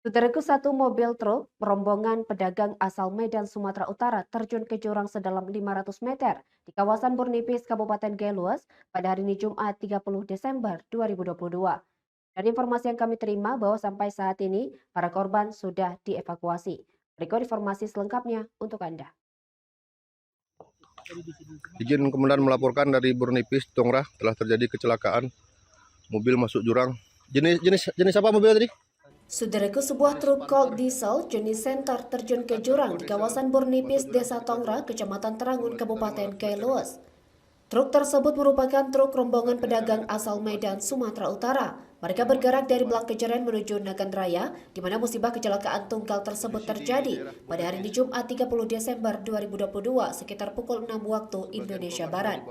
Saudaraku, satu mobil truk rombongan pedagang asal Medan, Sumatera Utara terjun ke jurang sedalam 500 meter di kawasan Burnipis, Kabupaten Geluas pada hari ini Jumat 30 Desember 2022. Dari informasi yang kami terima bahwa sampai saat ini para korban sudah dievakuasi. Berikut informasi selengkapnya untuk Anda. Izin kemudian melaporkan dari Burnipis, Tongrah, telah terjadi kecelakaan mobil masuk jurang. Jenis apa mobil tadi? Saudaraku, sebuah truk Colt diesel jenis Center terjun ke jurang di kawasan Burnipis, Desa Tongra, Kecamatan Terangun, Kabupaten Geluas. Truk tersebut merupakan truk rombongan pedagang asal Medan, Sumatera Utara. Mereka bergerak dari Blak Kejeren menuju Nagan Raya, di mana musibah kecelakaan tunggal tersebut terjadi pada hari ini Jumat 30 Desember 2022 sekitar pukul 6 waktu Indonesia Barat.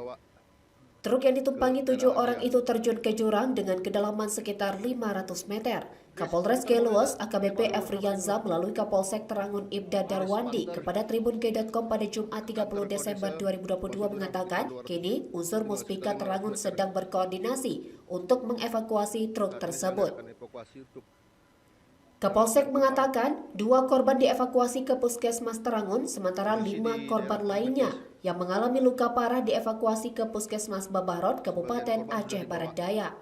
Truk yang ditumpangi 7 orang itu terjun ke jurang dengan kedalaman sekitar 500 meter. Kapolres Geluas AKBP Efrianza melalui Kapolsek Terangun Ibda Darwandi kepada tribun.com pada Jumat 30 Desember 2022 mengatakan, kini unsur Muspika Terangun sedang berkoordinasi untuk mengevakuasi truk tersebut. Kapolsek mengatakan 2 korban dievakuasi ke Puskesmas Terangun, sementara 5 korban lainnya yang mengalami luka parah dievakuasi ke Puskesmas Babarot, Kabupaten Aceh Barat Daya.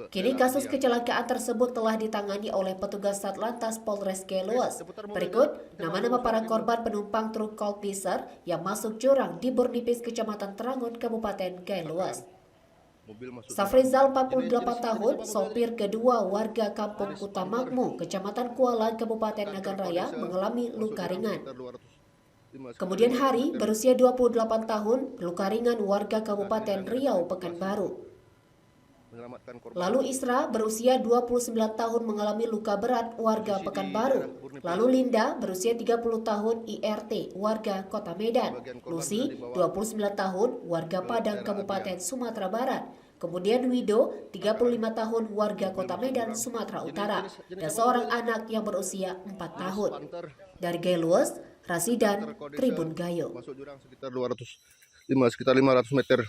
Kini kasus kecelakaan tersebut telah ditangani oleh petugas Satlantas Polres Geluas. Berikut nama-nama para korban penumpang truk Colt diesel yang masuk jurang di Burnipis, Kecamatan Terangun, Kabupaten Geluas. Safrizal 48 tahun, sopir kedua warga Kampung Kutamakmu, Kecamatan Kuala, Kabupaten Nagan Raya, mengalami luka ringan. Kemudian Hari, berusia 28 tahun, luka ringan warga Kabupaten Riau, Pekanbaru. Lalu Isra, berusia 29 tahun, mengalami luka berat warga Pekanbaru. Lalu Linda, berusia 30 tahun, IRT, warga Kota Medan. Lucy, 29 tahun, warga Padang, Kabupaten Sumatera Barat. Kemudian Wido, 35 tahun, warga Kota Medan, Sumatera Utara. Dan seorang anak yang berusia 4 tahun. Dari Geluas, Rasidan, Tribun Gayo. Masuk jurang sekitar 500 meter.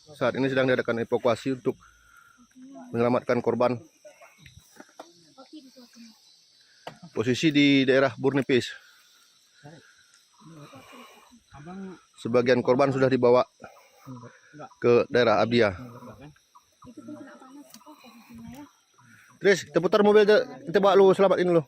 Saat ini sedang diadakan evakuasi untuk menyelamatkan korban. Posisi di daerah Burnipis. Sebagian korban sudah dibawa ke daerah Abdia. Tris, kita putar mobil, kita bawa lu selamatin lu.